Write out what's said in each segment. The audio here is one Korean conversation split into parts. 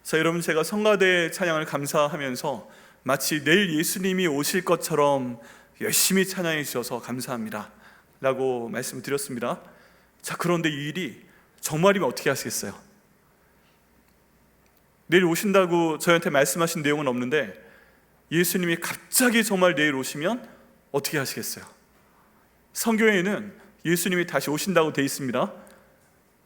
자, 여러분, 제가 성가대 찬양을 감사하면서 마치 내일 예수님이 오실 것처럼 열심히 찬양해 주셔서 감사합니다 라고 말씀을 드렸습니다. 자, 그런데 이 일이 정말이면 어떻게 하시겠어요? 내일 오신다고 저희한테 말씀하신 내용은 없는데 예수님이 갑자기 정말 내일 오시면 어떻게 하시겠어요? 성경에는 예수님이 다시 오신다고 되어 있습니다.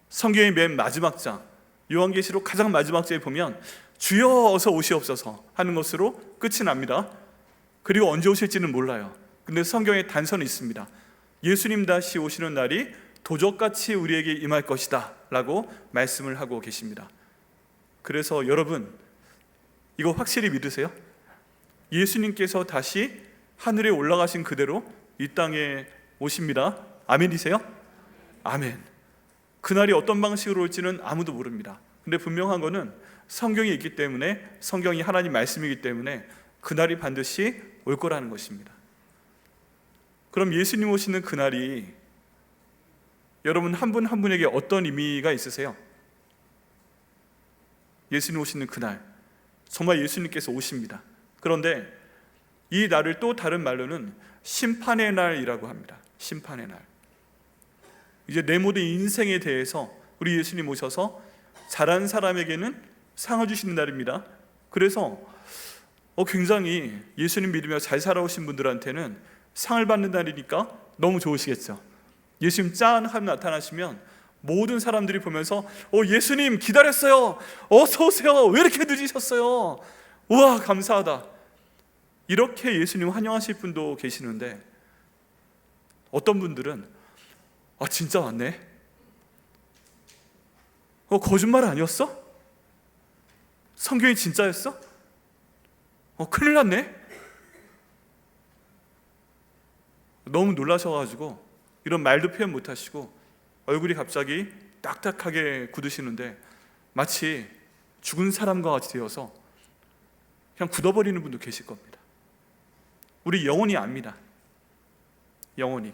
성경의 맨 마지막 장, 요한계시록 가장 마지막 장에 보면 주여 어서 오시옵소서 하는 것으로 끝이 납니다. 그리고 언제 오실지는 몰라요. 근데 성경에 단서는 있습니다. 예수님 다시 오시는 날이 도적같이 우리에게 임할 것이다 라고 말씀을 하고 계십니다. 그래서 여러분, 이거 확실히 믿으세요? 예수님께서 다시 하늘에 올라가신 그대로 이 땅에 오십니다. 아멘이세요? 아멘. 그날이 어떤 방식으로 올지는 아무도 모릅니다. 근데 분명한 거는 성경이 있기 때문에, 성경이 하나님 말씀이기 때문에 그날이 반드시 올 거라는 것입니다. 그럼 예수님 오시는 그날이 여러분 한 분 한 분에게 어떤 의미가 있으세요? 예수님 오시는 그날, 정말 예수님께서 오십니다. 그런데 이 날을 또 다른 말로는 심판의 날이라고 합니다. 심판의 날. 이제 내 모든 인생에 대해서 우리 예수님 오셔서 잘한 사람에게는 상을 주시는 날입니다. 그래서 굉장히 예수님 믿으며 잘 살아오신 분들한테는 상을 받는 날이니까 너무 좋으시겠죠. 예수님 짠 하면 나타나시면 모든 사람들이 보면서 예수님 기다렸어요, 어서 오세요, 왜 이렇게 늦으셨어요, 우와 감사하다, 이렇게 예수님 환영하실 분도 계시는데 어떤 분들은 진짜 왔네, 거짓말 아니었어? 성경이 진짜였어? 큰일 났네? 너무 놀라셔가지고 이런 말도 표현 못하시고 얼굴이 갑자기 딱딱하게 굳으시는데 마치 죽은 사람과 같이 되어서 그냥 굳어버리는 분도 계실 겁니다. 우리 영혼이 압니다. 영혼이,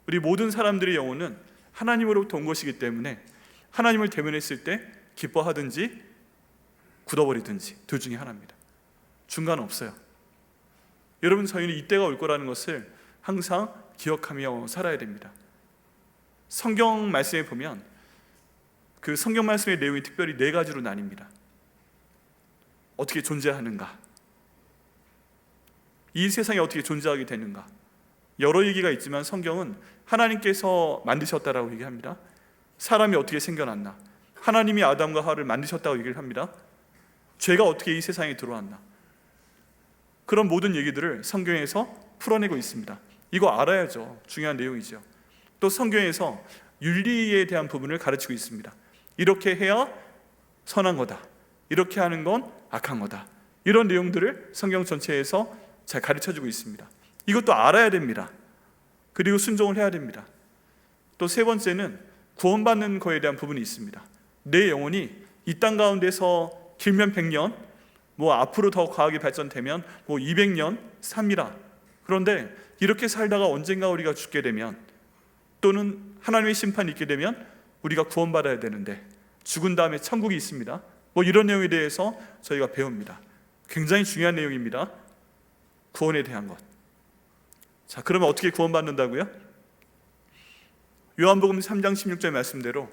우리 모든 사람들의 영혼은 하나님으로부터 온 것이기 때문에 하나님을 대면했을 때 기뻐하든지 굳어버리든지 둘 중에 하나입니다. 중간 없어요. 여러분, 저희는 이때가 올 거라는 것을 항상 기억하며 살아야 됩니다. 성경 말씀에 보면 그 성경 말씀의 내용이 특별히 4가지로 나뉩니다. 어떻게 존재하는가, 이 세상에 어떻게 존재하게 되는가, 여러 얘기가 있지만 성경은 하나님께서 만드셨다라고 얘기합니다. 사람이 어떻게 생겨났나, 하나님이 아담과 하와를 만드셨다고 얘기를 합니다. 죄가 어떻게 이 세상에 들어왔나, 그런 모든 얘기들을 성경에서 풀어내고 있습니다. 이거 알아야죠. 중요한 내용이죠. 또 성경에서 윤리에 대한 부분을 가르치고 있습니다. 이렇게 해야 선한 거다, 이렇게 하는 건 악한 거다, 이런 내용들을 성경 전체에서 잘 가르쳐주고 있습니다. 이것도 알아야 됩니다. 그리고 순종을 해야 됩니다. 또 3번째는 구원받는 거에 대한 부분이 있습니다. 내 영혼이 이 땅 가운데서 길면 100년, 앞으로 더 과학이 발전되면 200년 삽니다. 그런데 이렇게 살다가 언젠가 우리가 죽게 되면, 또는 하나님의 심판이 있게 되면 우리가 구원받아야 되는데 죽은 다음에 천국이 있습니다. 이런 내용에 대해서 저희가 배웁니다. 굉장히 중요한 내용입니다. 구원에 대한 것. 자, 그러면 어떻게 구원받는다고요? 요한복음 3장 16절 말씀대로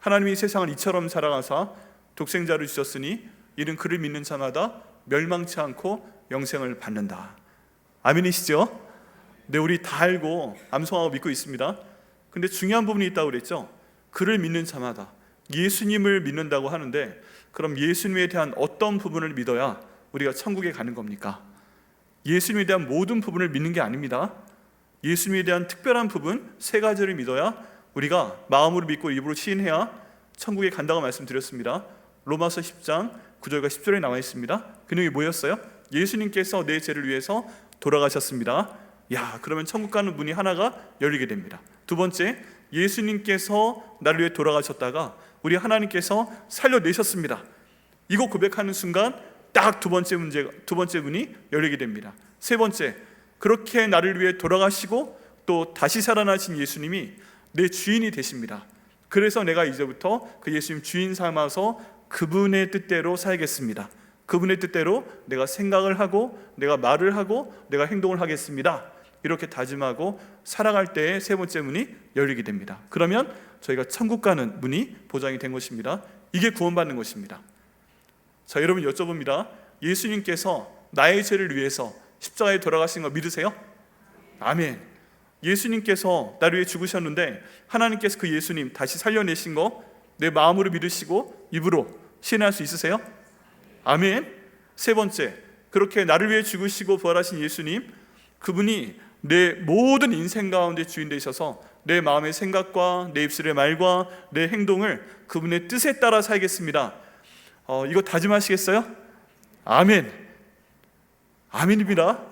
하나님이 세상을 이처럼 사랑하사 독생자를 주셨으니 이는 그를 믿는 자마다 멸망치 않고 영생을 받는다. 아멘이시죠? 네, 우리 다 알고 암송하고 믿고 있습니다. 근데 중요한 부분이 있다고 그랬죠. 그를 믿는 자마다, 예수님을 믿는다고 하는데 그럼 예수님에 대한 어떤 부분을 믿어야 우리가 천국에 가는 겁니까? 예수님에 대한 모든 부분을 믿는 게 아닙니다. 예수님에 대한 특별한 부분 3가지를 믿어야 우리가 마음으로 믿고 입으로 시인해야 천국에 간다고 말씀드렸습니다. 로마서 10장 9절과 10절에 나와 있습니다. 그 내용이 뭐였어요? 예수님께서 내 죄를 위해서 돌아가셨습니다. 그러면 천국 가는 문이 하나가 열리게 됩니다. 2번째, 예수님께서 나를 위해 돌아가셨다가 우리 하나님께서 살려내셨습니다. 이거 고백하는 순간 딱 두 번째 문이 열리게 됩니다. 3번째, 그렇게 나를 위해 돌아가시고 또 다시 살아나신 예수님이 내 주인이 되십니다. 그래서 내가 이제부터 그 예수님 주인 삼아서 그분의 뜻대로 살겠습니다. 그분의 뜻대로 내가 생각을 하고 내가 말을 하고 내가 행동을 하겠습니다. 이렇게 다짐하고 살아갈 때에 세 번째 문이 열리게 됩니다. 그러면 저희가 천국 가는 문이 보장이 된 것입니다. 이게 구원받는 것입니다. 자, 여러분 여쭤봅니다. 예수님께서 나의 죄를 위해서 십자가에 돌아가신 거 믿으세요? 아멘. 예수님께서 나를 위해 죽으셨는데 하나님께서 그 예수님 다시 살려내신 거 내 마음으로 믿으시고 입으로 신뢰할 수 있으세요? 아멘. 세 번째, 그렇게 나를 위해 죽으시고 부활하신 예수님, 그분이 내 모든 인생 가운데 주인 되셔서 내 마음의 생각과 내 입술의 말과 내 행동을 그분의 뜻에 따라 살겠습니다. 이거 다짐하시겠어요? 아멘. 아멘입니다.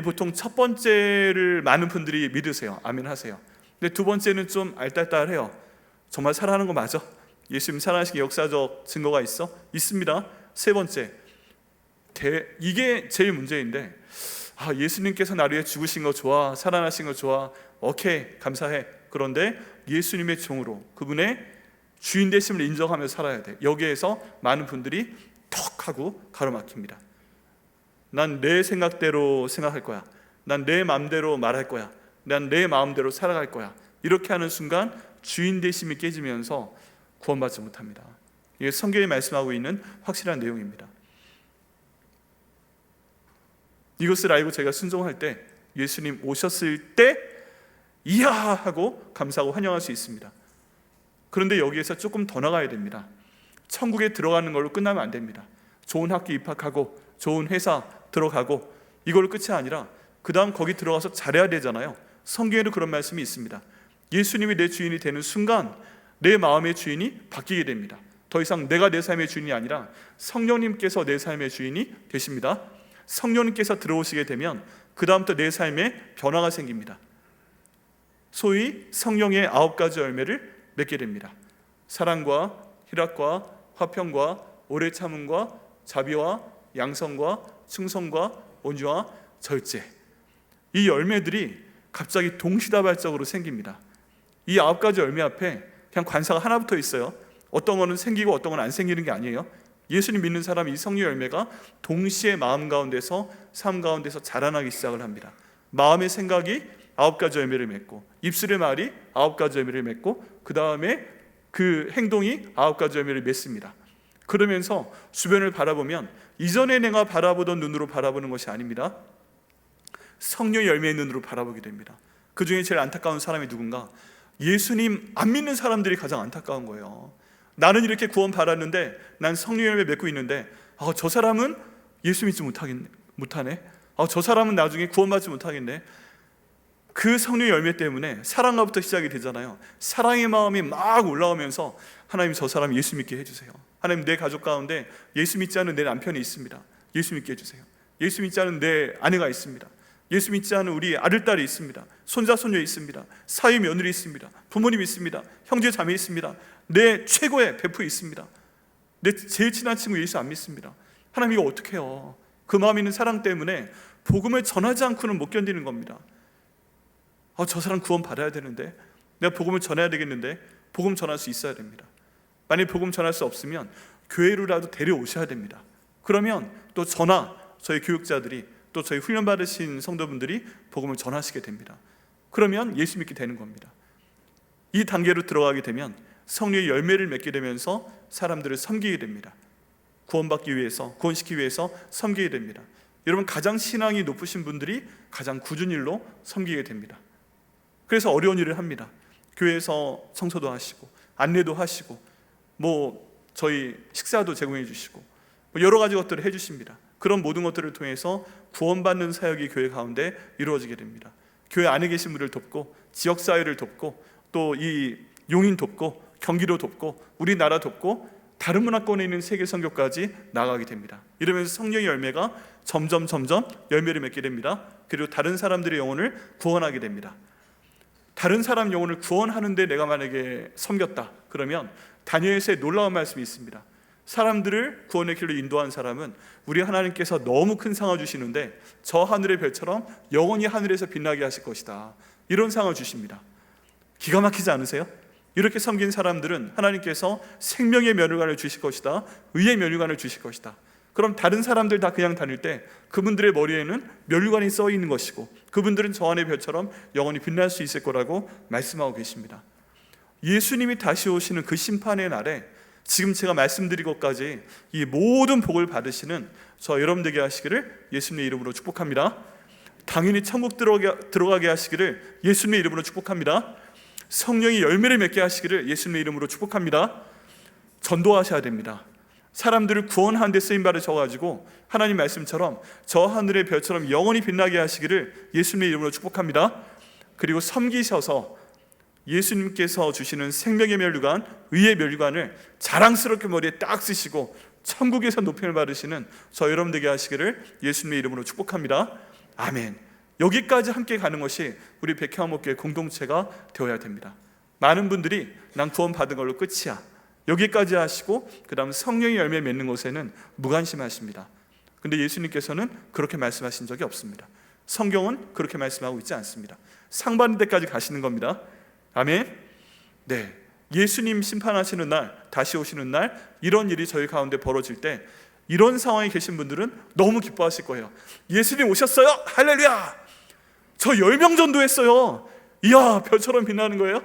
보통 첫 번째를 많은 분들이 믿으세요. 아멘 하세요. 근데 두 번째는 좀 알딸딸해요. 정말 살아가는 거 맞아? 예수님 살아나신 역사적 증거가 있어? 있습니다. 세 번째, 이게 제일 문제인데, 예수님께서 나를 위해 죽으신 거 좋아, 살아나신 거 좋아, 오케이, 감사해. 그런데 예수님의 종으로 그분의 주인 되심을 인정하며 살아야 돼. 여기에서 많은 분들이 턱 하고 가로막힙니다. 난 내 생각대로 생각할 거야. 난 내 마음대로 말할 거야. 난 내 마음대로 살아갈 거야. 이렇게 하는 순간 주인 되심이 깨지면서 구원받지 못합니다. 이게 성경이 말씀하고 있는 확실한 내용입니다. 이것을 알고 제가 순종할 때 예수님 오셨을 때 이야 하고 감사하고 환영할 수 있습니다. 그런데 여기에서 조금 더 나가야 됩니다. 천국에 들어가는 걸로 끝나면 안 됩니다. 좋은 학교 입학하고 좋은 회사 들어가고 이걸로 끝이 아니라 그 다음 거기 들어가서 잘해야 되잖아요. 성경에도 그런 말씀이 있습니다. 예수님이 내 주인이 되는 순간 내 마음의 주인이 바뀌게 됩니다. 더 이상 내가 내 삶의 주인이 아니라 성령님께서 내 삶의 주인이 되십니다. 성령님께서 들어오시게 되면 그 다음부터 내 삶에 변화가 생깁니다. 소위 성령의 9가지 열매를 맺게 됩니다. 사랑과 희락과 화평과 오래 참음과 자비와 양성과 충성과 온유와 절제. 이 열매들이 갑자기 동시다발적으로 생깁니다. 이 9가지 열매 앞에 그냥 관사가 하나 붙어 있어요. 어떤 거는 생기고 어떤 건 안 생기는 게 아니에요. 예수님 믿는 사람이 이 성령 열매가 동시에 마음 가운데서 삶 가운데서 자라나기 시작을 합니다. 마음의 생각이 9가지 열매를 맺고 입술의 말이 9가지 열매를 맺고 그 다음에 그 행동이 9가지 열매를 맺습니다. 그러면서 주변을 바라보면 이전에 내가 바라보던 눈으로 바라보는 것이 아닙니다. 성령 열매의 눈으로 바라보게 됩니다. 그 중에 제일 안타까운 사람이 누군가? 예수님 안 믿는 사람들이 가장 안타까운 거예요. 나는 이렇게 구원 받았는데 난 성령 열매 맺고 있는데 저 사람은 예수 믿지 못하네. 저 사람은 나중에 구원받지 못하겠네. 그 성령 열매 때문에 사랑과부터 시작이 되잖아요. 사랑의 마음이 막 올라오면서 하나님 저 사람 예수 믿게 해주세요. 하나님 내 가족 가운데 예수 믿지 않은 내 남편이 있습니다. 예수 믿게 해주세요. 예수 믿지 않은 내 아내가 있습니다. 예수 믿지 않은 우리 아들딸이 있습니다. 손자 손녀 있습니다. 사위 며느리 있습니다. 부모님 있습니다. 형제 자매 있습니다. 내 최고의 베프 있습니다. 내 제일 친한 친구 예수 안 믿습니다. 하나님 이거 어떻게 해요? 그 마음 있는 사랑 때문에 복음을 전하지 않고는 못 견디는 겁니다. 저 사람 구원 받아야 되는데 내가 복음을 전해야 되겠는데 복음 전할 수 있어야 됩니다. 만약에 복음 전할 수 없으면 교회로라도 데려오셔야 됩니다. 그러면 또 저희 교육자들이 또 저희 훈련받으신 성도분들이 복음을 전하시게 됩니다. 그러면 예수 믿게 되는 겁니다. 이 단계로 들어가게 되면 성령의 열매를 맺게 되면서 사람들을 섬기게 됩니다. 구원받기 위해서, 구원시키기 위해서 섬기게 됩니다. 여러분 가장 신앙이 높으신 분들이 가장 굳은 일로 섬기게 됩니다. 그래서 어려운 일을 합니다. 교회에서 청소도 하시고 안내도 하시고 저희 식사도 제공해 주시고 여러 가지 것들을 해주십니다. 그런 모든 것들을 통해서 구원받는 사역이 교회 가운데 이루어지게 됩니다. 교회 안에 계신 분을 돕고 지역사회를 돕고 또 이 용인 돕고 경기도 돕고 우리나라 돕고 다른 문화권에 있는 세계 선교까지 나가게 됩니다. 이러면서 성령의 열매가 점점 열매를 맺게 됩니다. 그리고 다른 사람들의 영혼을 구원하게 됩니다. 다른 사람 영혼을 구원하는데 내가 만약에 섬겼다 그러면 다니엘서에 놀라운 말씀이 있습니다. 사람들을 구원의 길로 인도한 사람은 우리 하나님께서 너무 큰 상을 주시는데 저 하늘의 별처럼 영원히 하늘에서 빛나게 하실 것이다. 이런 상을 주십니다. 기가 막히지 않으세요? 이렇게 섬긴 사람들은 하나님께서 생명의 면류관을 주실 것이다, 의의 면류관을 주실 것이다. 그럼 다른 사람들 다 그냥 다닐 때 그분들의 머리에는 면류관이 써 있는 것이고 그분들은 저 안의 별처럼 영원히 빛날 수 있을 거라고 말씀하고 계십니다. 예수님이 다시 오시는 그 심판의 날에 지금 제가 말씀드린 것까지 이 모든 복을 받으시는 저 여러분 되게 하시기를 예수님의 이름으로 축복합니다. 당연히 천국 들어가게 하시기를 예수님의 이름으로 축복합니다. 성령이 열매를 맺게 하시기를 예수님의 이름으로 축복합니다. 전도하셔야 됩니다. 사람들을 구원하는 데 쓰임 받으셔가지고 하나님 말씀처럼 저 하늘의 별처럼 영원히 빛나게 하시기를 예수님의 이름으로 축복합니다. 그리고 섬기셔서 예수님께서 주시는 생명의 면류관, 의의 면류관을 자랑스럽게 머리에 딱 쓰시고 천국에서 높임을 받으시는 저 여러분 되게 하시기를 예수님의 이름으로 축복합니다. 아멘. 여기까지 함께 가는 것이 우리 백향목교회 공동체가 되어야 됩니다. 많은 분들이 난 구원 받은 걸로 끝이야, 여기까지 하시고 그 다음 성령의 열매 맺는 것에는 무관심하십니다. 근데 예수님께서는 그렇게 말씀하신 적이 없습니다. 성경은 그렇게 말씀하고 있지 않습니다. 상반된 데까지 가시는 겁니다. 아멘. 네, 예수님 심판하시는 날, 다시 오시는 날, 이런 일이 저희 가운데 벌어질 때 이런 상황에 계신 분들은 너무 기뻐하실 거예요. 예수님 오셨어요? 할렐루야! 저 10명 전도했어요. 이야, 별처럼 빛나는 거예요.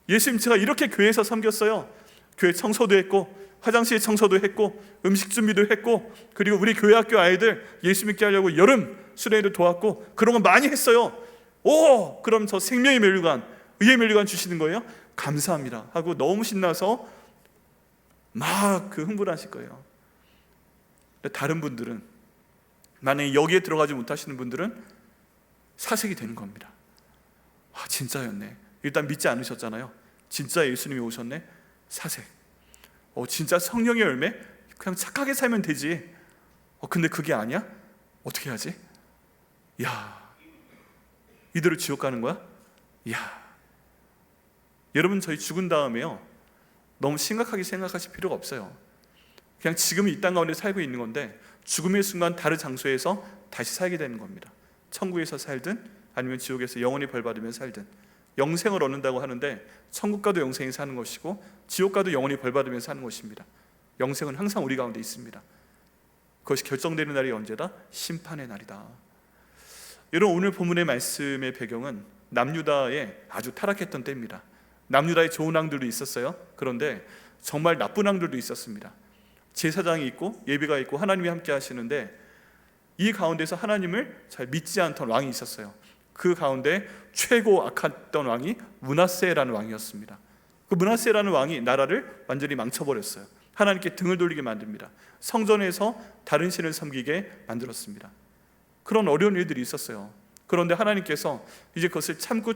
예수님, 제가 이렇게 교회에서 섬겼어요. 교회 청소도 했고 화장실 청소도 했고 음식 준비도 했고 그리고 우리 교회 학교 아이들 예수 믿게 하려고 여름 수련회도 도왔고 그런 거 많이 했어요. 오, 그럼 저 생명의 면류관, 의의 면류관 주시는 거예요? 감사합니다 하고 너무 신나서 막 흥분하실 거예요. 근데 다른 분들은, 만약에 여기에 들어가지 못하시는 분들은 사색이 되는 겁니다. 아, 진짜였네. 일단 믿지 않으셨잖아요. 진짜 예수님이 오셨네. 사색. 진짜 성령의 열매? 그냥 착하게 살면 되지. 근데 그게 아니야? 어떻게 하지? 야, 이대로 지옥 가는 거야? 야, 여러분, 저희 죽은 다음에요, 너무 심각하게 생각하실 필요가 없어요. 그냥 지금 이 땅 가운데 살고 있는 건데 죽음의 순간 다른 장소에서 다시 살게 되는 겁니다. 천국에서 살든 아니면 지옥에서 영원히 벌 받으며 살든 영생을 얻는다고 하는데 천국 가도 영생이 사는 것이고 지옥 가도 영원히 벌 받으며 사는 것입니다. 영생은 항상 우리 가운데 있습니다. 그것이 결정되는 날이 언제다? 심판의 날이다. 여러분, 오늘 본문의 말씀의 배경은 남유다의 아주 타락했던 때입니다. 남유다의 좋은 왕들도 있었어요. 그런데 정말 나쁜 왕들도 있었습니다. 제사장이 있고 예비가 있고 하나님이 함께 하시는데 이 가운데서 하나님을 잘 믿지 않던 왕이 있었어요. 그 가운데 최고 악했던 왕이 므낫세라는 왕이었습니다. 그 므낫세라는 왕이 나라를 완전히 망쳐버렸어요. 하나님께 등을 돌리게 만듭니다. 성전에서 다른 신을 섬기게 만들었습니다. 그런 어려운 일들이 있었어요. 그런데 하나님께서 이제 그것을 참고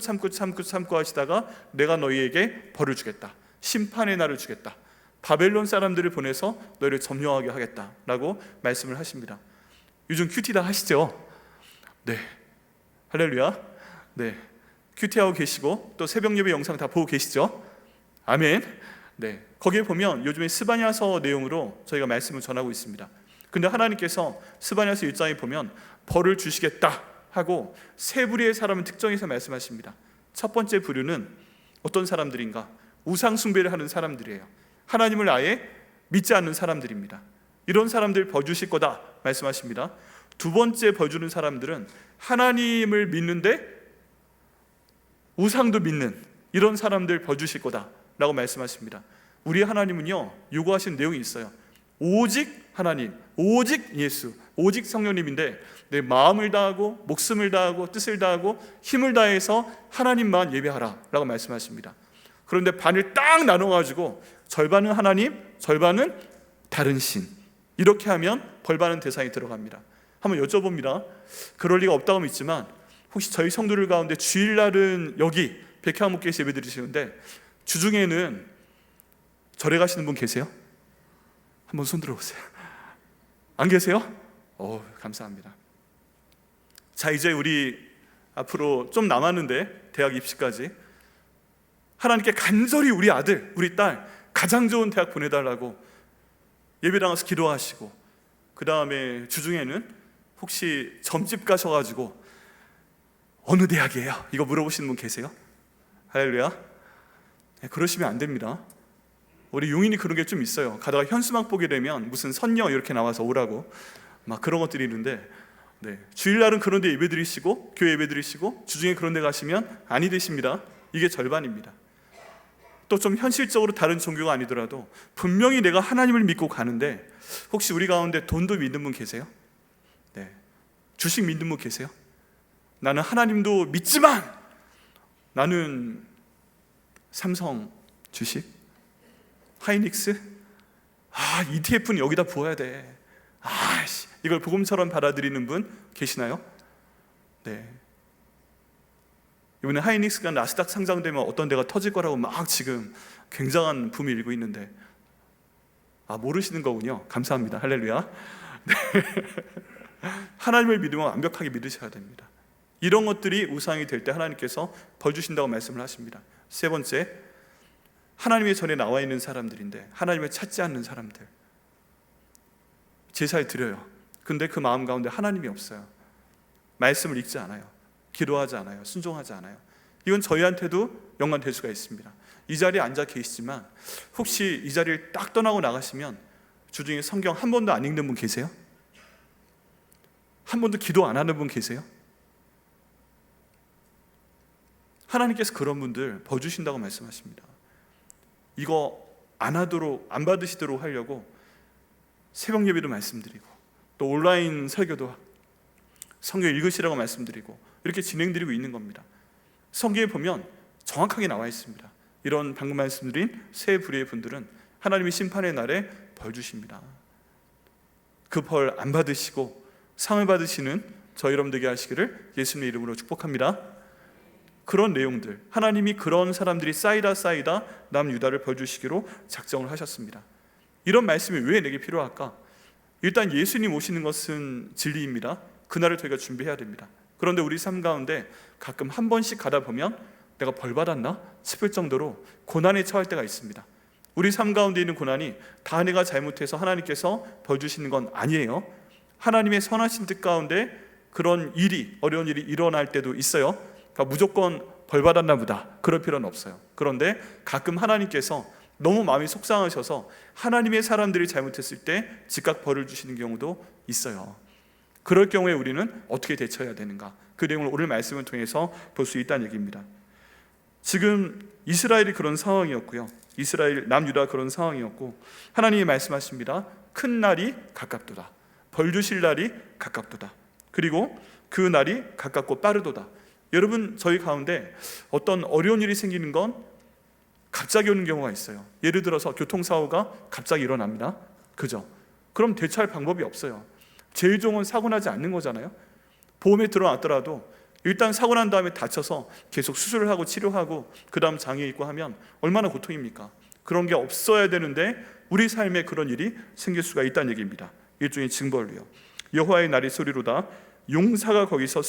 하시다가 내가 너희에게 벌을 주겠다, 심판의 날을 주겠다, 바벨론 사람들을 보내서 너희를 점령하게 하겠다라고 말씀을 하십니다. 요즘 큐티 다 하시죠? 네, 할렐루야. 네, 큐티하고 계시고 또 새벽 예배 영상 다 보고 계시죠? 아멘. 네, 거기에 보면 요즘에 스바냐서 내용으로 저희가 말씀을 전하고 있습니다. 근데 하나님께서 스바냐서 1장에 보면 벌을 주시겠다 하고 세 부류의 사람을 특정해서 말씀하십니다. 첫 번째 부류는 어떤 사람들인가? 우상 숭배를 하는 사람들이에요. 하나님을 아예 믿지 않는 사람들입니다. 이런 사람들 벌 주실 거다 말씀하십니다. 두 번째 벌 주는 사람들은 하나님을 믿는데 우상도 믿는 이런 사람들 벌 주실 거다 라고 말씀하십니다. 우리 하나님은요, 요구하신 내용이 있어요. 오직 하나님, 오직 예수, 오직 성령님인데 내 마음을 다하고 목숨을 다하고 뜻을 다하고 힘을 다해서 하나님만 예배하라 라고 말씀하십니다. 그런데 반을 딱 나눠가지고 절반은 하나님, 절반은 다른 신, 이렇게 하면 벌받는 대상이 들어갑니다. 한번 여쭤봅니다. 그럴 리가 없다고 믿지만 혹시 저희 성도들 가운데 주일날은 여기 백향목교에서 예배 드리시는데 주중에는 절에 가시는 분 계세요? 한번 손 들어보세요. 안 계세요? 감사합니다. 자, 이제 우리 앞으로 좀 남았는데 대학 입시까지 하나님께 간절히 우리 아들, 우리 딸 가장 좋은 대학 보내달라고 예배당 와서 기도하시고, 그 다음에 주중에는 혹시 점집 가셔가지고 어느 대학이에요? 이거 물어보시는 분 계세요? 할렐루야. 그러시면 안 됩니다. 우리 용인이 그런 게 좀 있어요. 가다가 현수막 보게 되면 무슨 선녀 이렇게 나와서 오라고 막 그런 것들이 있는데, 주일날은 그런 데 예배 드리시고 교회 예배 드리시고 주중에 그런 데 가시면 아니 되십니다. 이게 절반입니다. 또 좀 현실적으로 다른 종교가 아니더라도 분명히 내가 하나님을 믿고 가는데, 혹시 우리 가운데 돈도 믿는 분 계세요? 주식 믿는 분 계세요? 나는 하나님도 믿지만 나는 삼성 주식, 하이닉스, ETF는 여기다 부어야 돼. 이걸 복음처럼 받아들이는 분 계시나요? 이번에 하이닉스가 나스닥 상장되면 어떤 데가 터질 거라고 막 지금 굉장한 붐이 일고 있는데, 모르시는 거군요. 감사합니다. 할렐루야. 하나님을 믿으면 완벽하게 믿으셔야 됩니다. 이런 것들이 우상이 될 때 하나님께서 벌 주신다고 말씀을 하십니다. 세 번째, 하나님의 전에 나와 있는 사람들인데 하나님을 찾지 않는 사람들, 제사를 드려요. 근데 그 마음 가운데 하나님이 없어요. 말씀을 읽지 않아요. 기도하지 않아요. 순종하지 않아요. 이건 저희한테도 연관될 수가 있습니다. 이 자리에 앉아 계시지만 혹시 이 자리를 딱 떠나고 나가시면 주중에 성경 한 번도 안 읽는 분 계세요? 한 번도 기도 안 하는 분 계세요? 하나님께서 그런 분들 벌 주신다고 말씀하십니다. 이거 안 받으시도록 하려고 새벽 예배도 말씀드리고 또 온라인 설교도 성경 읽으시라고 말씀드리고 이렇게 진행드리고 있는 겁니다. 성경에 보면 정확하게 나와 있습니다. 이런 방금 말씀드린 세 부류의 분들은 하나님의 심판의 날에 벌 주십니다. 그 벌 안 받으시고 상을 받으시는 저희 여러분 되게 하시기를 예수님의 이름으로 축복합니다. 그런 내용들, 하나님이 그런 사람들이 쌓이다 남유다를 벌 주시기로 작정을 하셨습니다. 이런 말씀이 왜 내게 필요할까? 일단 예수님 오시는 것은 진리입니다. 그날을 저희가 준비해야 됩니다. 그런데 우리 삶 가운데 가끔 한 번씩 가다 보면 내가 벌 받았나 싶을 정도로 고난에 처할 때가 있습니다. 우리 삶 가운데 있는 고난이 다 내가 잘못해서 하나님께서 벌 주시는 건 아니에요. 하나님의 선하신 뜻 가운데 그런 어려운 일이 일어날 때도 있어요. 그러니까 무조건 벌 받았나 보다 그럴 필요는 없어요. 그런데 가끔 하나님께서 너무 마음이 속상하셔서 하나님의 사람들이 잘못했을 때 즉각 벌을 주시는 경우도 있어요. 그럴 경우에 우리는 어떻게 대처해야 되는가, 그 내용을 오늘 말씀을 통해서 볼 수 있다는 얘기입니다. 지금 이스라엘이 그런 상황이었고요, 이스라엘 남유다 그런 상황이었고, 하나님이 말씀하십니다. 큰 날이 가깝도다, 벌 주실 날이 가깝도다, 그리고 그 날이 가깝고 빠르도다. 여러분, 저희 가운데 어떤 어려운 일이 생기는 건 갑자기 오는 경우가 있어요. 예를 들어서 교통사고가 갑자기 일어납니다. 그죠? 그럼 대처할 방법이 없어요. 제일 좋은 건 사고 나지 않는 거잖아요. 보험에 들어왔더라도 일단 사고 난 다음에 다쳐서 계속 수술을 하고 치료하고 그 다음 장애 있고 하면 얼마나 고통입니까? 그런 게 없어야 되는데 우리 삶에 그런 일이 생길 수가 있다는 얘기입니다. 일종의 징벌로요. 여호와의 날이 소리로다, 용사가 거기서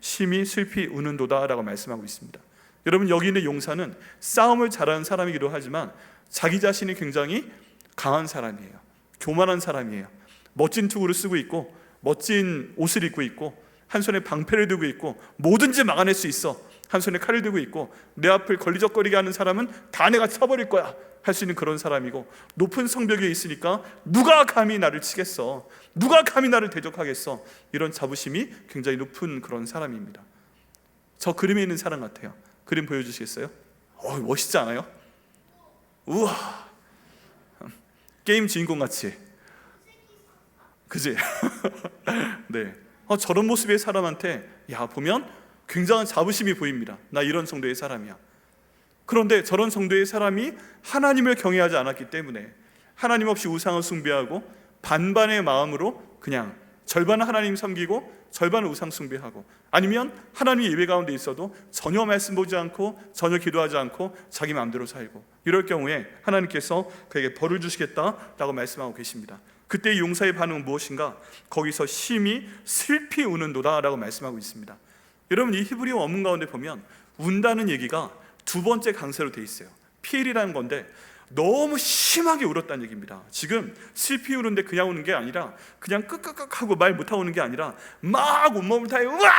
심히 슬피 우는도다 라고 말씀하고 있습니다. 여러분, 여기 있는 용사는 싸움을 잘하는 사람이기도 하지만 자기 자신이 굉장히 강한 사람이에요. 교만한 사람이에요. 멋진 투구를 쓰고 있고 멋진 옷을 입고 있고 한 손에 방패를 들고 있고 뭐든지 막아낼 수 있어. 한 손에 칼을 들고 있고 내 앞을 걸리적거리게 하는 사람은 다 내가 쳐버릴 거야 할 수 있는 그런 사람이고, 높은 성벽에 있으니까 누가 감히 나를 치겠어, 누가 감히 나를 대적하겠어, 이런 자부심이 굉장히 높은 그런 사람입니다. 저 그림에 있는 사람 같아요. 그림 보여주시겠어요? 멋있지 않아요? 우와, 게임 주인공 같이, 그지? 네. 저런 모습의 사람한테 보면 굉장한 자부심이 보입니다. 나 이런 정도의 사람이야. 그런데 저런 정도의 사람이 하나님을 경외하지 않았기 때문에 하나님 없이 우상을 숭배하고 반반의 마음으로 그냥 절반은 하나님 섬기고 절반은 우상 숭배하고, 아니면 하나님의 예배 가운데 있어도 전혀 말씀 보지 않고 전혀 기도하지 않고 자기 마음대로 살고, 이럴 경우에 하나님께서 그에게 벌을 주시겠다라고 말씀하고 계십니다. 그때 용사의 반응은 무엇인가? 거기서 심히 슬피 우는도다 라고 말씀하고 있습니다. 여러분, 이 히브리 원문 가운데 보면 운다는 얘기가 두 번째 강세로 돼 있어요. 피엘이라는 건데 너무 심하게 울었다는 얘기입니다. 지금 슬피 우는데 그냥 우는 게 아니라 그냥 끄끄끄 하고 말 못하고 우는 게 아니라 막 온몸을 다해 우와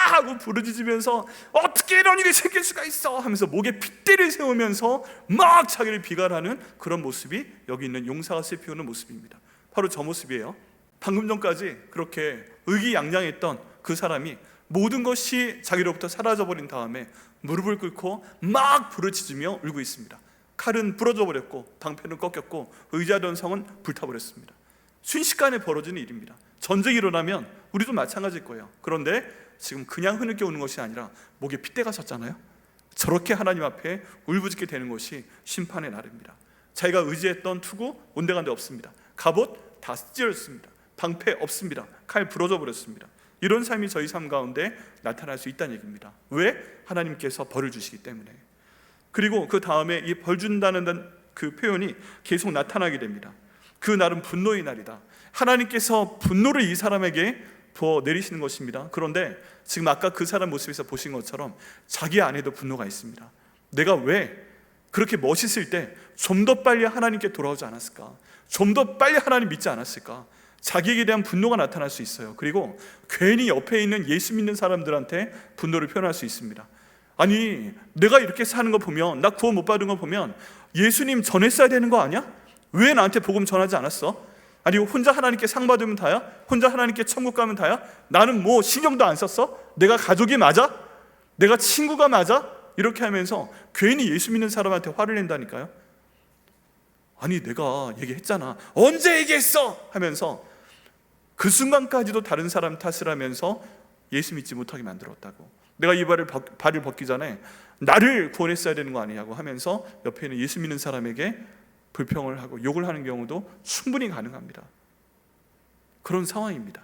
하고 부르짖으면서 어떻게 이런 일이 생길 수가 있어 하면서 목에 핏대를 세우면서 막 자기를 비관하는 그런 모습이 여기 있는 용사가 살피우는 모습입니다. 바로 저 모습이에요. 방금 전까지 그렇게 의기양양했던 그 사람이 모든 것이 자기로부터 사라져버린 다음에 무릎을 꿇고 막 부르짖으며 울고 있습니다. 칼은 부러져 버렸고 방패는 꺾였고 의지하던 성은 불타버렸습니다. 순식간에 벌어지는 일입니다. 전쟁이 일어나면 우리도 마찬가지일 거예요. 그런데 지금 그냥 흐느껴 우는 것이 아니라 목에 핏대가 섰잖아요. 저렇게 하나님 앞에 울부짖게 되는 것이 심판의 날입니다. 자기가 의지했던 투구 온데간데 없습니다. 갑옷 다 찢어졌습니다. 방패 없습니다. 칼 부러져 버렸습니다. 이런 삶이 저희 삶 가운데 나타날 수 있다는 얘기입니다. 왜? 하나님께서 벌을 주시기 때문에. 그리고 그 다음에 이 벌 준다는 그 표현이 계속 나타나게 됩니다. 그 날은 분노의 날이다. 하나님께서 분노를 이 사람에게 부어 내리시는 것입니다. 그런데 지금 아까 그 사람 모습에서 보신 것처럼 자기 안에도 분노가 있습니다. 내가 왜 그렇게 멋있을 때 좀 더 빨리 하나님께 돌아오지 않았을까? 좀 더 빨리 하나님 믿지 않았을까? 자기에게 대한 분노가 나타날 수 있어요. 그리고 괜히 옆에 있는 예수 믿는 사람들한테 분노를 표현할 수 있습니다. 아니, 내가 이렇게 사는 거 보면, 나 구원 못 받은 거 보면 예수님 전했어야 되는 거 아니야? 왜 나한테 복음 전하지 않았어? 아니, 혼자 하나님께 상 받으면 다야? 혼자 하나님께 천국 가면 다야? 나는 뭐 신경도 안 썼어? 내가 가족이 맞아? 내가 친구가 맞아? 이렇게 하면서 괜히 예수 믿는 사람한테 화를 낸다니까요. 아니, 내가 얘기했잖아. 언제 얘기했어? 하면서 그 순간까지도 다른 사람 탓을 하면서 예수 믿지 못하게 만들었다고. 내가 이 발을 벗기 전에 나를 구원했어야 되는 거 아니냐고 하면서 옆에 있는 예수 믿는 사람에게 불평을 하고 욕을 하는 경우도 충분히 가능합니다. 그런 상황입니다.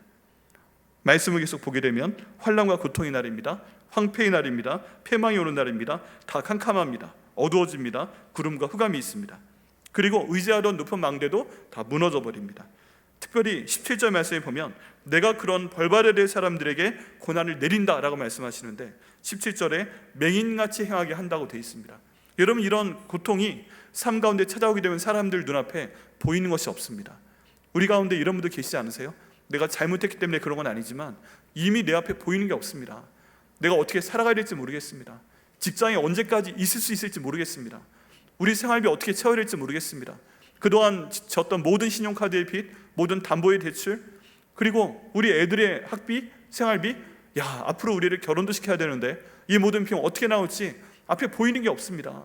말씀을 계속 보게 되면 환난과 고통의 날입니다. 황폐의 날입니다. 패망이 오는 날입니다. 다 캄캄합니다. 어두워집니다. 구름과 흑암이 있습니다. 그리고 의지하던 높은 망대도 다 무너져 버립니다. 특별히 17절 말씀에 보면 내가 그런 벌받아야 될 사람들에게 고난을 내린다라고 말씀하시는데 17절에 맹인같이 행하게 한다고 되어 있습니다. 여러분, 이런 고통이 삶 가운데 찾아오게 되면 사람들 눈앞에 보이는 것이 없습니다. 우리 가운데 이런 분들 계시지 않으세요? 내가 잘못했기 때문에 그런 건 아니지만 이미 내 앞에 보이는 게 없습니다. 내가 어떻게 살아가야 될지 모르겠습니다. 직장에 언제까지 있을 수 있을지 모르겠습니다. 우리 생활비 어떻게 채워야 될지 모르겠습니다. 그동안 졌던 모든 신용카드의 빚, 모든 담보의 대출, 그리고 우리 애들의 학비, 생활비, 앞으로 우리를 결혼도 시켜야 되는데 이 모든 비용 어떻게 나올지 앞에 보이는 게 없습니다.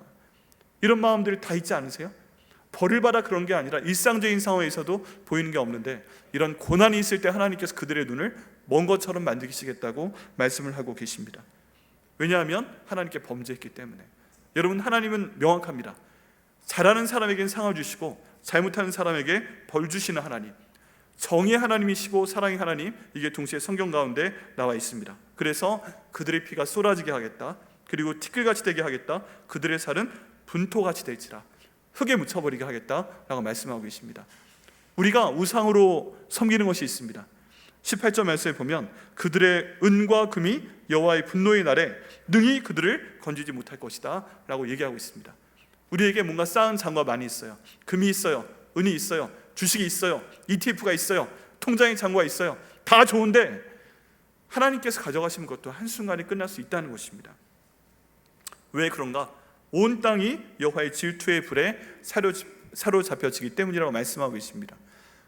이런 마음들이 다 있지 않으세요? 벌을 받아 그런 게 아니라 일상적인 상황에서도 보이는 게 없는데 이런 고난이 있을 때 하나님께서 그들의 눈을 먼 것처럼 만드시겠다고 말씀을 하고 계십니다. 왜냐하면 하나님께 범죄했기 때문에. 여러분, 하나님은 명확합니다. 잘하는 사람에게는 상을 주시고 잘못하는 사람에게 벌 주시는 하나님, 정의의 하나님이시고 사랑의 하나님, 이게 동시에 성경 가운데 나와 있습니다. 그래서 그들의 피가 쏟아지게 하겠다, 그리고 티끌같이 되게 하겠다, 그들의 살은 분토같이 될지라, 흙에 묻혀버리게 하겠다라고 말씀하고 계십니다. 우리가 우상으로 섬기는 것이 있습니다. 18절 말씀에 보면 그들의 은과 금이 여호와의 분노의 날에 능히 그들을 건지지 못할 것이다 라고 얘기하고 있습니다. 우리에게 뭔가 쌓은 장과 많이 있어요. 금이 있어요, 은이 있어요, 주식이 있어요, ETF가 있어요, 통장에 장과 있어요. 다 좋은데 하나님께서 가져가시는 것도 한순간에 끝날 수 있다는 것입니다. 왜 그런가? 온 땅이 여호와의 질투의 불에 사로잡혀지기 때문이라고 말씀하고 있습니다.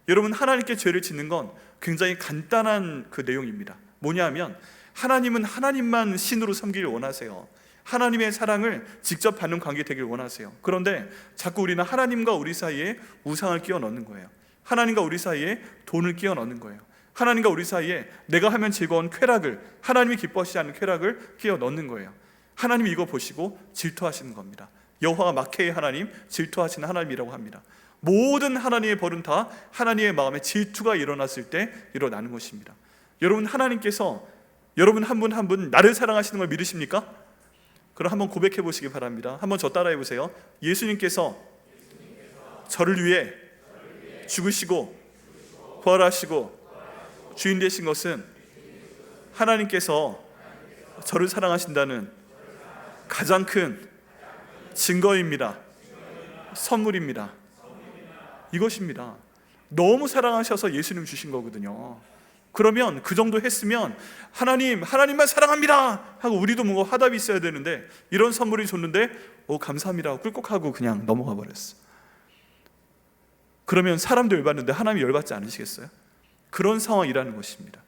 여러분, 하나님께 죄를 짓는 건 굉장히 간단한 그 내용입니다. 뭐냐면 하나님은 하나님만 신으로 섬기길 원하세요. 하나님의 사랑을 직접 받는 관계 되길 원하세요. 그런데 자꾸 우리는 하나님과 우리 사이에 우상을 끼워 넣는 거예요. 하나님과 우리 사이에 돈을 끼워 넣는 거예요. 하나님과 우리 사이에 내가 하면 즐거운 쾌락을, 하나님이 기뻐하시지 않는 쾌락을 끼워 넣는 거예요. 하나님이 이거 보시고 질투하시는 겁니다. 여호와가 마케의 하나님, 질투하시는 하나님이라고 합니다. 모든 하나님의 벌은 다 하나님의 마음에 질투가 일어났을 때 일어나는 것입니다. 여러분, 하나님께서 여러분 한 분 한 분 나를 사랑하시는 걸 믿으십니까? 그럼 한번 고백해 보시기 바랍니다. 한번 저 따라해 보세요. 예수님께서 저를 위해 죽으시고 부활하시고 주인 되신 것은 하나님께서 저를 사랑하신다는 가장 큰 증거입니다. 선물입니다. 이것입니다. 너무 사랑하셔서 예수님 주신 거거든요. 그러면 그 정도 했으면 하나님만 사랑합니다 하고 우리도 뭔가 화답이 있어야 되는데, 이런 선물이 줬는데 감사합니다 하고 꿀꺽하고 그냥 넘어가 버렸어. 그러면 사람도 열받는데 하나님이 열받지 않으시겠어요? 그런 상황이라는 것입니다.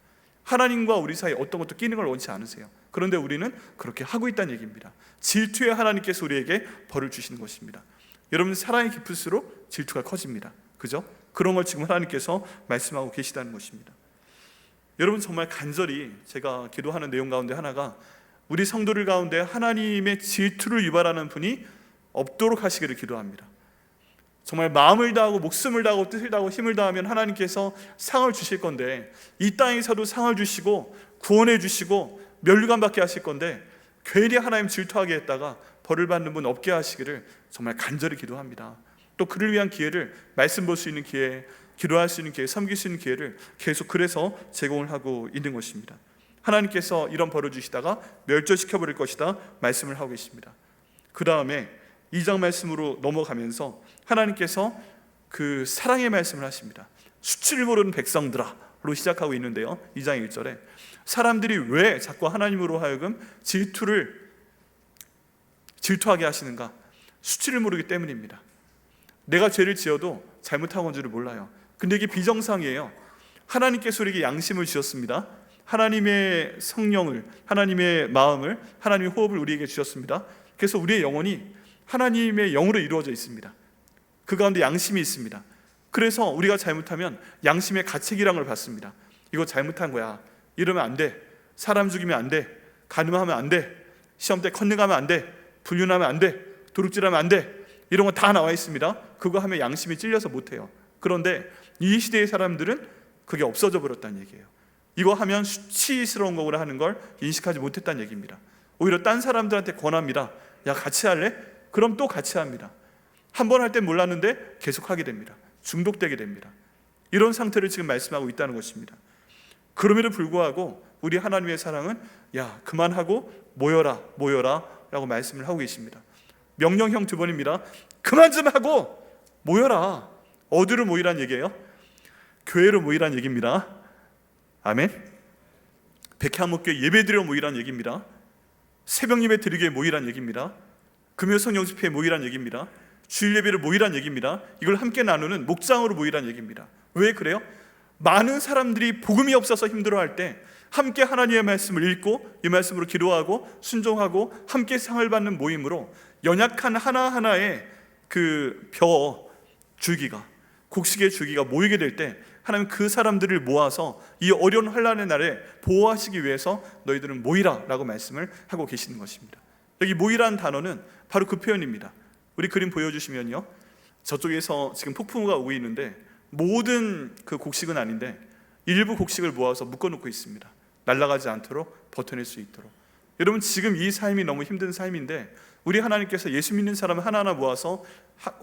하나님과 우리 사이에 어떤 것도 끼는 걸 원치 않으세요. 그런데 우리는 그렇게 하고 있다는 얘기입니다. 질투에 하나님께서 우리에게 벌을 주시는 것입니다. 여러분, 사랑이 깊을수록 질투가 커집니다. 그죠? 그런 걸 지금 하나님께서 말씀하고 계시다는 것입니다. 여러분, 정말 간절히 제가 기도하는 내용 가운데 하나가, 우리 성도들 가운데 하나님의 질투를 유발하는 분이 없도록 하시기를 기도합니다. 정말 마음을 다하고 목숨을 다하고 뜻을 다하고 힘을 다하면 하나님께서 상을 주실 건데, 이 땅에서도 상을 주시고 구원해 주시고 면류관 받게 하실 건데, 괜히 하나님 질투하게 했다가 벌을 받는 분 없게 하시기를 정말 간절히 기도합니다. 또 그를 위한 기회를, 말씀 볼 수 있는 기회, 기도할 수 있는 기회, 섬길 수 있는 기회를 계속 그래서 제공을 하고 있는 것입니다. 하나님께서 이런 벌을 주시다가 멸절시켜버릴 것이다 말씀을 하고 계십니다. 그 다음에 2장 말씀으로 넘어가면서 하나님께서 그 사랑의 말씀을 하십니다. 수치를 모르는 백성들아로 시작하고 있는데요, 2장 1절에 사람들이 왜 자꾸 하나님으로 하여금 질투하게 하시는가? 수치를 모르기 때문입니다. 내가 죄를 지어도 잘못한 건 줄을 몰라요. 근데 이게 비정상이에요. 하나님께서 우리에게 양심을 주셨습니다. 하나님의 성령을, 하나님의 마음을, 하나님의 호흡을 우리에게 주셨습니다. 그래서 우리의 영혼이 하나님의 영으로 이루어져 있습니다. 그 가운데 양심이 있습니다. 그래서 우리가 잘못하면 양심의 가책이랑을 받습니다. 이거 잘못한 거야, 이러면 안 돼, 사람 죽이면 안 돼, 간음하면 안 돼, 시험 때 컨닝하면 안 돼, 불륜하면 안 돼, 도둑질하면 안 돼, 이런 거 다 나와 있습니다. 그거 하면 양심이 찔려서 못해요. 그런데 이 시대의 사람들은 그게 없어져 버렸다는 얘기예요. 이거 하면 수치스러운 거구나 하는 걸 인식하지 못했다는 얘기입니다. 오히려 딴 사람들한테 권합니다. 야, 같이 할래? 그럼 또 같이 합니다. 한 번 할 땐 몰랐는데 계속 하게 됩니다. 중독되게 됩니다. 이런 상태를 지금 말씀하고 있다는 것입니다. 그럼에도 불구하고 우리 하나님의 사랑은 야, 그만하고 모여라 라고 말씀을 하고 계십니다. 명령형 2번입니다. 그만 좀 하고 모여라. 어디로 모이란 얘기예요? 교회로 모이란 얘기입니다. 아멘. 백향목교회 예배드려 모이란 얘기입니다. 새벽 예배 드리게 모이란 얘기입니다. 금요 성령 집회에 모이란 얘기입니다. 주일 예배를 모이란 얘기입니다. 이걸 함께 나누는 목장으로 모이란 얘기입니다. 왜 그래요? 많은 사람들이 복음이 없어서 힘들어할 때 함께 하나님의 말씀을 읽고 이 말씀으로 기도하고 순종하고 함께 상을 받는 모임으로 연약한 하나하나의 그 줄기가, 곡식의 줄기가 모이게 될 때 하나님 그 사람들을 모아서 이 어려운 환난의 날에 보호하시기 위해서 너희들은 모이라 라고 말씀을 하고 계시는 것입니다. 여기 모이라는 단어는 바로 그 표현입니다. 우리 그림 보여주시면요, 저쪽에서 지금 폭풍우가 오고 있는데 모든 그 곡식은 아닌데 일부 곡식을 모아서 묶어놓고 있습니다. 날아가지 않도록 버텨낼 수 있도록. 여러분, 지금 이 삶이 너무 힘든 삶인데 우리 하나님께서 예수 믿는 사람을 하나하나 모아서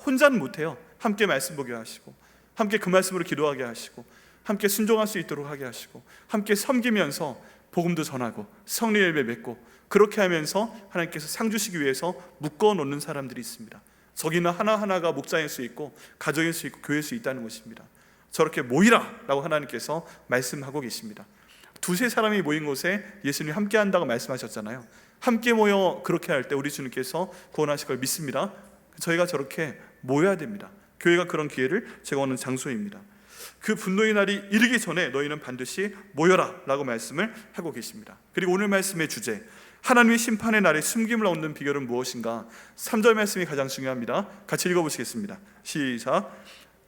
혼자는 못해요. 함께 말씀 보게 하시고, 함께 그 말씀으로 기도하게 하시고, 함께 순종할 수 있도록 하게 하시고, 함께 섬기면서 복음도 전하고 성령 예배 맺고, 그렇게 하면서 하나님께서 상 주시기 위해서 묶어 놓는 사람들이 있습니다. 저기는 하나하나가 목장일 수 있고 가정일 수 있고 교회일 수 있다는 것입니다. 저렇게 모이라 라고 하나님께서 말씀하고 계십니다. 두세 사람이 모인 곳에 예수님이 함께 한다고 말씀하셨잖아요. 함께 모여 그렇게 할 때 우리 주님께서 구원하실 걸 믿습니다. 저희가 저렇게 모여야 됩니다. 교회가 그런 기회를 제공하는 장소입니다. 그 분노의 날이 이르기 전에 너희는 반드시 모여라 라고 말씀을 하고 계십니다. 그리고 오늘 말씀의 주제, 하나님의 심판의 날에 숨김을 얻는 비결은 무엇인가? 3절 말씀이 가장 중요합니다. 같이 읽어보시겠습니다. 시작.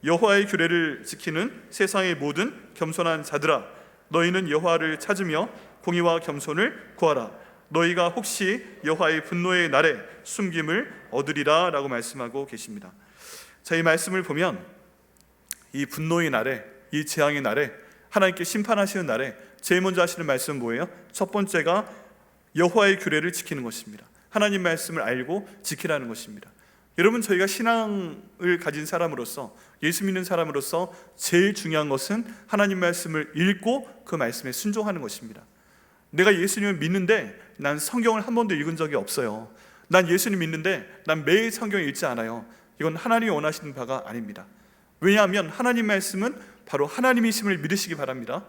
여호와의 규례를 지키는 세상의 모든 겸손한 자들아, 너희는 여호와를 찾으며 공의와 겸손을 구하라. 너희가 혹시 여호와의 분노의 날에 숨김을 얻으리라 라고 말씀하고 계십니다. 자, 이 말씀을 보면 이 분노의 날에, 이 재앙의 날에, 하나님께 심판하시는 날에 제일 먼저 하시는 말씀은 뭐예요? 첫 번째가 여호와의 규례를 지키는 것입니다. 하나님 말씀을 알고 지키라는 것입니다. 여러분, 저희가 신앙을 가진 사람으로서, 예수 믿는 사람으로서 제일 중요한 것은 하나님 말씀을 읽고 그 말씀에 순종하는 것입니다. 내가 예수님을 믿는데 난 성경을 한 번도 읽은 적이 없어요. 난 예수님 믿는데 난 매일 성경을 읽지 않아요. 이건 하나님이 원하시는 바가 아닙니다. 왜냐하면 하나님 말씀은 바로 하나님이심을 믿으시기 바랍니다.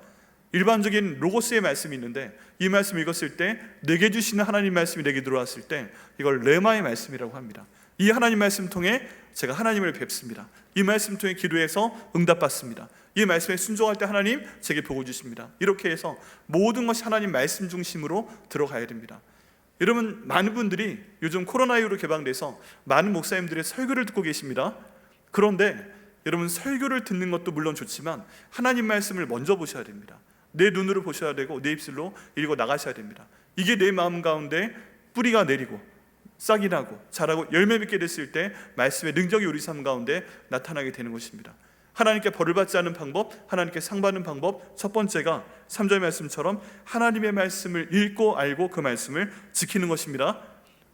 일반적인 로고스의 말씀이 있는데 이 말씀 읽었을 때 내게 주시는 하나님 말씀이 내게 들어왔을 때 이걸 레마의 말씀이라고 합니다. 이 하나님 말씀 통해 제가 하나님을 뵙습니다. 이 말씀 통해 기도해서 응답받습니다. 이 말씀에 순종할 때 하나님 제게 복을 주십니다. 이렇게 해서 모든 것이 하나님 말씀 중심으로 들어가야 됩니다. 여러분, 많은 분들이 요즘 코로나 이후로 개방돼서 많은 목사님들의 설교를 듣고 계십니다. 그런데 여러분, 설교를 듣는 것도 물론 좋지만 하나님 말씀을 먼저 보셔야 됩니다. 내 눈으로 보셔야 되고 내 입술로 읽어 나가셔야 됩니다. 이게 내 마음 가운데 뿌리가 내리고 싹이 나고 자라고 열매 맺게 됐을 때 말씀의 능력이 우리 삶 가운데 나타나게 되는 것입니다. 하나님께 벌을 받지 않는 방법, 하나님께 상 받는 방법, 첫 번째가 3절 말씀처럼 하나님의 말씀을 읽고 알고 그 말씀을 지키는 것입니다.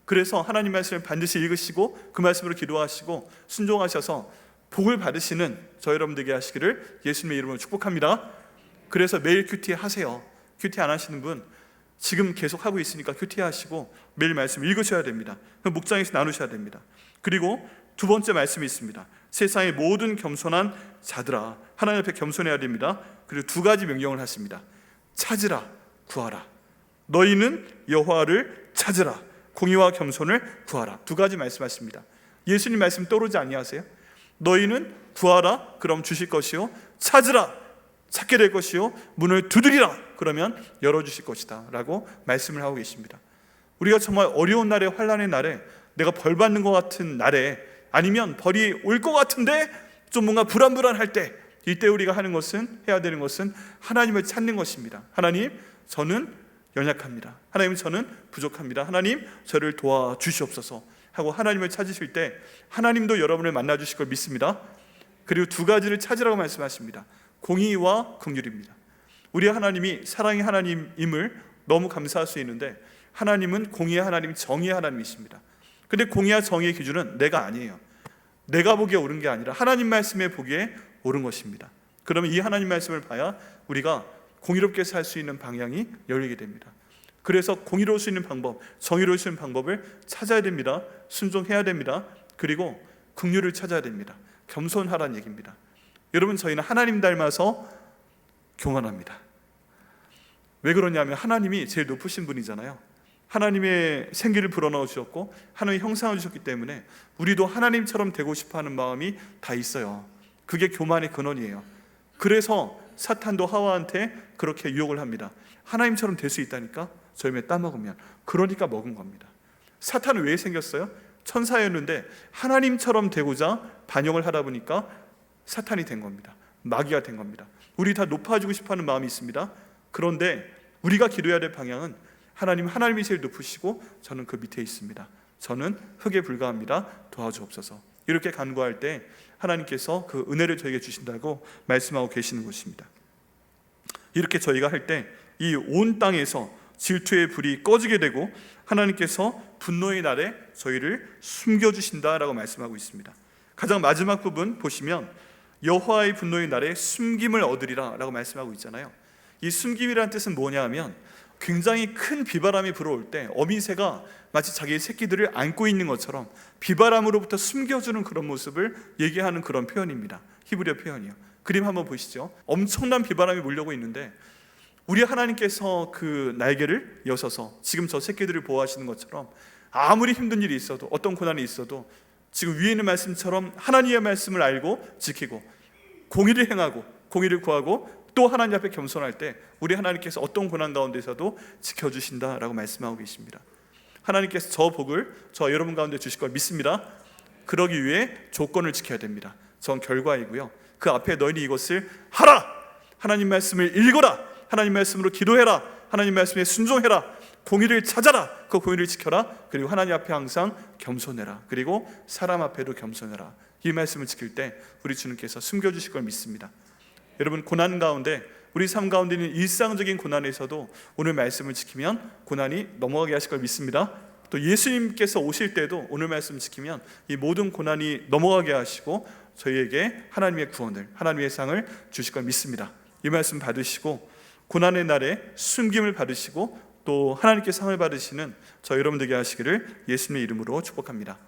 그래서 하나님 말씀을 반드시 읽으시고 그 말씀으로 기도하시고 순종하셔서 복을 받으시는 저 여러분 되게 하시기를 예수님의 이름으로 축복합니다. 그래서 매일 큐티 하세요. 큐티 안 하시는 분 지금 계속 하고 있으니까 큐티 하시고 매일 말씀 읽으셔야 됩니다. 목장에서 나누셔야 됩니다. 그리고 두 번째 말씀이 있습니다. 세상의 모든 겸손한 자들아, 하나님 앞에 겸손해야 됩니다. 그리고 두 가지 명령을 하십니다. 찾으라, 구하라. 너희는 여호와를 찾으라, 공의와 겸손을 구하라. 두 가지 말씀하십니다. 예수님 말씀 떠오르지 아니하세요? 너희는 구하라, 그럼 주실 것이요, 찾으라, 찾게 될 것이요, 문을 두드리라, 그러면 열어주실 것이다 라고 말씀을 하고 계십니다. 우리가 정말 어려운 날에, 환난의 날에, 내가 벌 받는 것 같은 날에, 아니면 벌이 올 것 같은데 좀 뭔가 불안불안할 때, 이때 우리가 하는 것은, 해야 되는 것은 하나님을 찾는 것입니다. 하나님, 저는 연약합니다. 하나님, 저는 부족합니다. 하나님, 저를 도와주시옵소서 하고 하나님을 찾으실 때 하나님도 여러분을 만나주실 걸 믿습니다. 그리고 두 가지를 찾으라고 말씀하십니다. 공의와 긍휼입니다. 우리 하나님이 사랑의 하나님임을 너무 감사할 수 있는데 하나님은 공의의 하나님, 정의의 하나님이십니다. 근데 공의와 정의의 기준은 내가 아니에요. 내가 보기에 옳은 게 아니라 하나님 말씀에 보기에 옳은 것입니다. 그러면 이 하나님 말씀을 봐야 우리가 공의롭게 살 수 있는 방향이 열리게 됩니다. 그래서 공의로울 수 있는 방법, 정의로울 수 있는 방법을 찾아야 됩니다. 순종해야 됩니다. 그리고 긍휼을 찾아야 됩니다. 겸손하라는 얘기입니다. 여러분, 저희는 하나님 닮아서 교만합니다. 왜 그러냐면 하나님이 제일 높으신 분이잖아요. 하나님의 생기를 불어넣어 주셨고 하나님의 형상을 주셨기 때문에 우리도 하나님처럼 되고 싶어하는 마음이 다 있어요. 그게 교만의 근원이에요. 그래서 사탄도 하와한테 그렇게 유혹을 합니다. 하나님처럼 될 수 있다니까, 저 열매 따먹으면. 그러니까 먹은 겁니다. 사탄은 왜 생겼어요? 천사였는데 하나님처럼 되고자 반역을 하다 보니까 사탄이 된 겁니다. 마귀가 된 겁니다. 우리 다 높아지고 싶어하는 마음이 있습니다. 그런데 우리가 기도해야 될 방향은 하나님이 제일 높으시고 저는 그 밑에 있습니다. 저는 흙에 불과합니다. 도와주옵소서. 이렇게 간구할 때 하나님께서 그 은혜를 저에게 주신다고 말씀하고 계시는 것입니다. 이렇게 저희가 할 때 이 온 땅에서 질투의 불이 꺼지게 되고 하나님께서 분노의 날에 저희를 숨겨주신다라고 말씀하고 있습니다. 가장 마지막 부분 보시면 여호와의 분노의 날에 숨김을 얻으리라 라고 말씀하고 있잖아요. 이 숨김이라는 뜻은 뭐냐 하면 굉장히 큰 비바람이 불어올 때 어미새가 마치 자기의 새끼들을 안고 있는 것처럼 비바람으로부터 숨겨주는 그런 모습을 얘기하는 그런 표현입니다. 히브리어 표현이요. 그림 한번 보시죠. 엄청난 비바람이 몰려오고 있는데 우리 하나님께서 그 날개를 여셔서 지금 저 새끼들을 보호하시는 것처럼 아무리 힘든 일이 있어도, 어떤 고난이 있어도 지금 위에 있는 말씀처럼 하나님의 말씀을 알고 지키고 공의를 행하고 공의를 구하고 또 하나님 앞에 겸손할 때 우리 하나님께서 어떤 고난 가운데서도 지켜주신다라고 말씀하고 계십니다. 하나님께서 저 복을 저 여러분 가운데 주실 걸 믿습니다. 그러기 위해 조건을 지켜야 됩니다. 전 결과이고요. 그 앞에 너희는 이것을 하라! 하나님 말씀을 읽어라! 하나님 말씀으로 기도해라! 하나님 말씀에 순종해라! 공의를 찾아라! 그 공의를 지켜라! 그리고 하나님 앞에 항상 겸손해라! 그리고 사람 앞에도 겸손해라! 이 말씀을 지킬 때 우리 주님께서 숨겨주실 걸 믿습니다. 여러분, 고난 가운데, 우리 삶 가운데 있는 일상적인 고난에서도 오늘 말씀을 지키면 고난이 넘어가게 하실 걸 믿습니다. 또 예수님께서 오실 때도 오늘 말씀을 지키면 이 모든 고난이 넘어가게 하시고 저희에게 하나님의 구원을, 하나님의 상을 주실 걸 믿습니다. 이 말씀 받으시고 고난의 날에 숨김을 받으시고 또 하나님께 상을 받으시는 저 여러분 되게 하시기를 예수님의 이름으로 축복합니다.